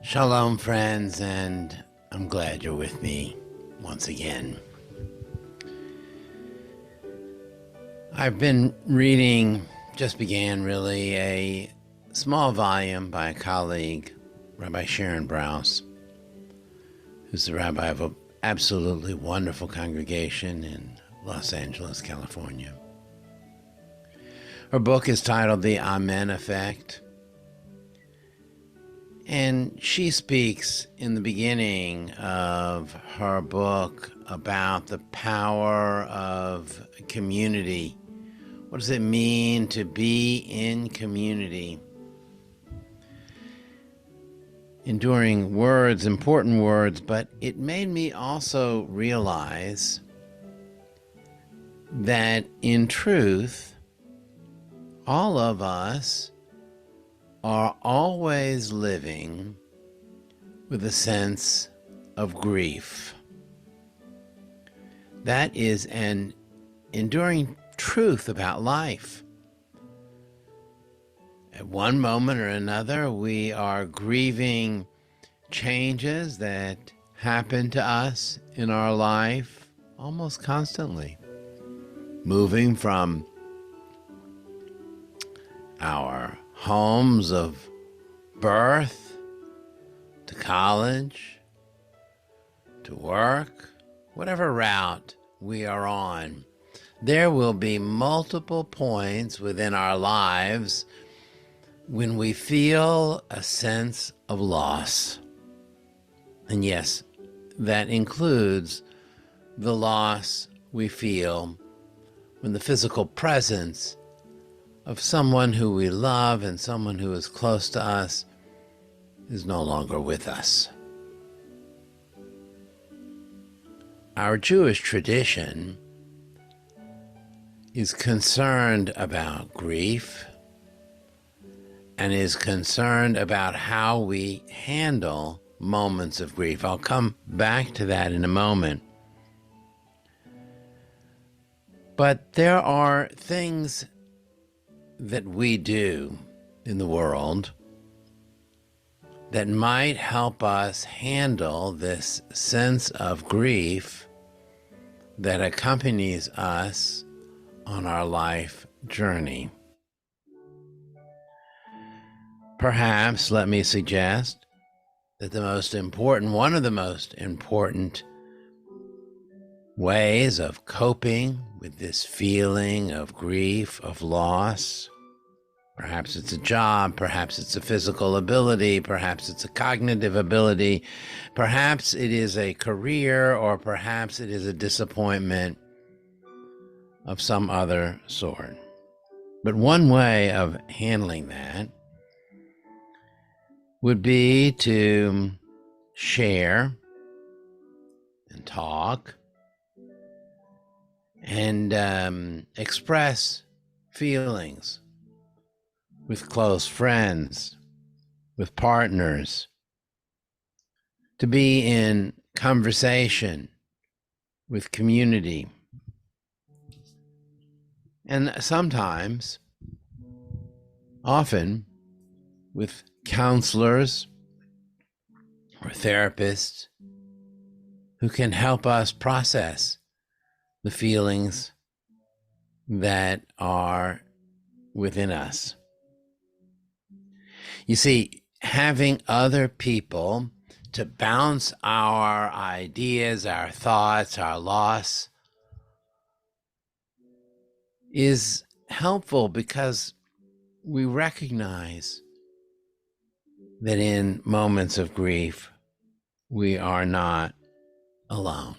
Shalom, friends, and I'm glad you're with me once again. I've been reading, just began really, a small volume by a colleague, Rabbi Sharon Brous, who's the rabbi of an absolutely wonderful congregation in Los Angeles, California. Her book is titled The Amen Effect. And she speaks in the beginning of her book about the power of community. What does it mean to be in community? Enduring words, important words, but it made me also realize that in truth, all of us are always living with a sense of grief. That is an enduring truth about life. At one moment or another, we are grieving changes that happen to us in our life almost constantly. Moving from our homes of birth, to college, to work, whatever route we are on, there will be multiple points within our lives when we feel a sense of loss. And yes, that includes the loss we feel when the physical presence of someone who we love and someone who is close to us is no longer with us. Our Jewish tradition is concerned about grief and is concerned about how we handle moments of grief. I'll come back to that in a moment. But there are things that we do in the world that might help us handle this sense of grief that accompanies us on our life journey. Perhaps, let me suggest that one of the most important ways of coping with this feeling of grief, of loss. Perhaps it's a job, perhaps it's a physical ability, perhaps it's a cognitive ability, perhaps it is a career, or perhaps it is a disappointment of some other sort. But one way of handling that would be to share and talk and express feelings with close friends, with partners, to be in conversation with community. And sometimes, often, with counselors or therapists who can help us process the feelings that are within us. You see, having other people to bounce our ideas, our thoughts, our loss is helpful because we recognize that in moments of grief, we are not alone.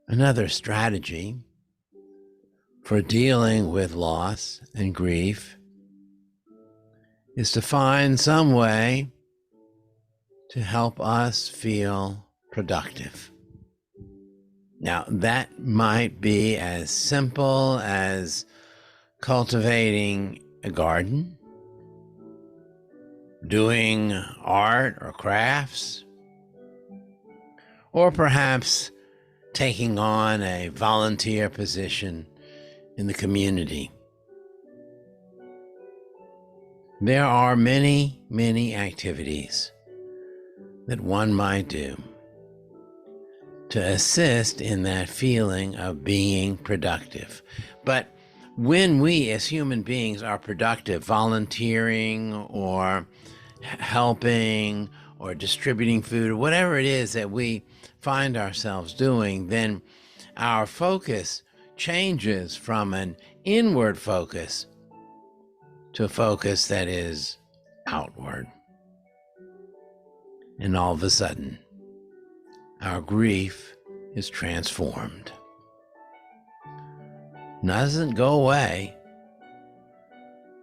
Another strategy for dealing with loss and grief is to find some way to help us feel productive. Now, that might be as simple as cultivating a garden, doing art or crafts, or perhaps taking on a volunteer position in the community. There are many, many activities that one might do to assist in that feeling of being productive. But when we as human beings are productive, volunteering or helping or distributing food or whatever it is that we find ourselves doing, then our focus changes from an inward focus to a focus that is outward. And all of a sudden, our grief is transformed. Doesn't go away,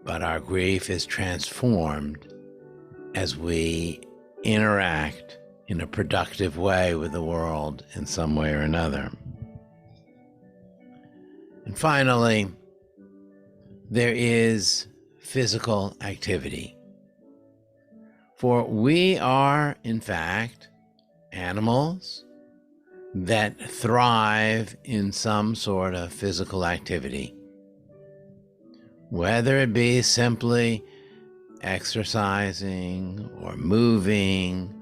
but our grief is transformed as we interact in a productive way with the world in some way or another. And finally, there is physical activity. For we are, in fact, animals that thrive in some sort of physical activity, whether it be simply exercising or moving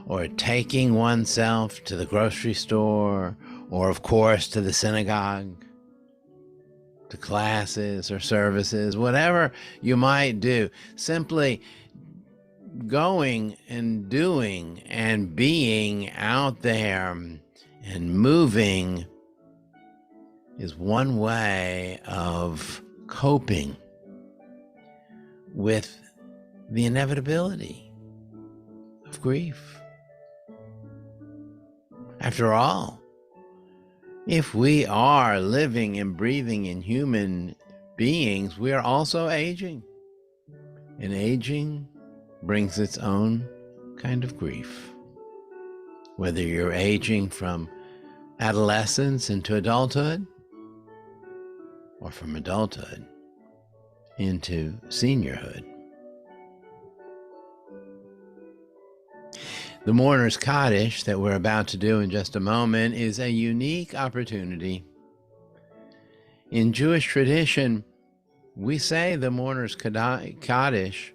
or taking oneself to the grocery store or, of course, to the synagogue, to classes or services, whatever you might do. Simply going and doing and being out there and moving is one way of coping with the inevitability of grief. After all, if we are living and breathing in human beings, we are also aging. And aging brings its own kind of grief. Whether you're aging from adolescence into adulthood, or from adulthood into seniorhood. The Mourner's Kaddish that we're about to do in just a moment is a unique opportunity. In Jewish tradition, we say the Mourner's Kaddish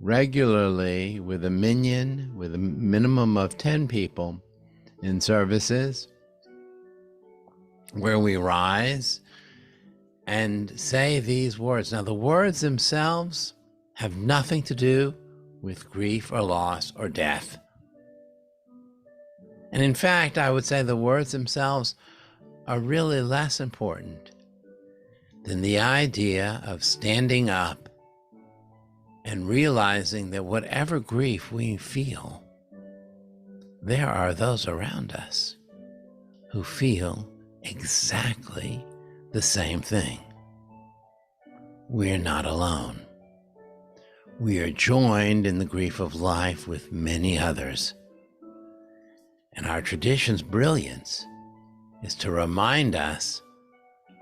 regularly with a minyan, with a minimum of 10 people in services, where we rise and say these words. Now, the words themselves have nothing to do with grief or loss or death. And in fact, I would say the words themselves are really less important than the idea of standing up and realizing that whatever grief we feel, there are those around us who feel exactly the same thing. We're not alone. We are joined in the grief of life with many others. And our tradition's brilliance is to remind us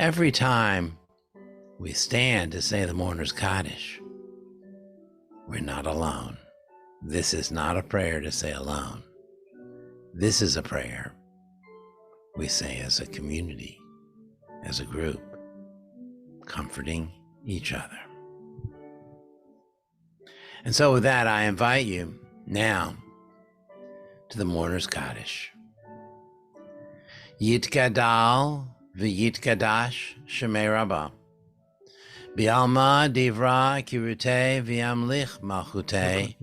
every time we stand to say the Mourner's Kaddish, we're not alone. This is not a prayer to say alone. This is a prayer we say as a community, as a group, comforting each other. And so with that, I invite you now to the Mourner's Kaddish. Yitgadal v'yitgadash shemei Rabbah. Bi'alma divra kirutei v'yamlich malchutei.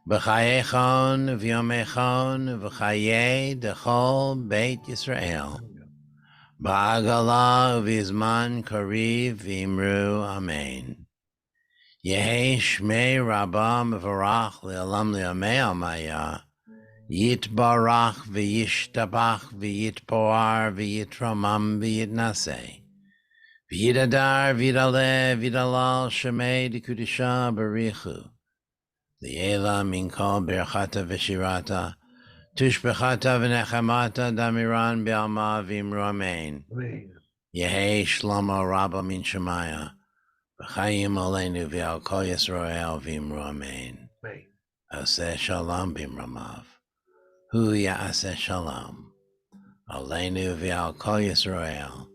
B'chayechon v'yomechon v'chayei dechol Beit Yisrael. Ba'agala v'izman kariv v'imru amen. Yehi shmei Rabbah mevarach le'olam le'amei amaya. Yitbarach v'yishtabach v'yitpoar v'yitramam v'yitnaseh. V'yidadar v'yidaleh v'yidalal shemei dekudisha barichu. Li'ela min kol berchata v'shirata. Tushbechata v'nechamata damiran b'alma v'imru amen. Yehi shlomo Rabbah min shemaya. V'chayim aleinu v'al kol Yisrael v'imru amen. Aseh shalom b'imramav. Hu ya'aseh shalom. Aleinu v'al kol Yisrael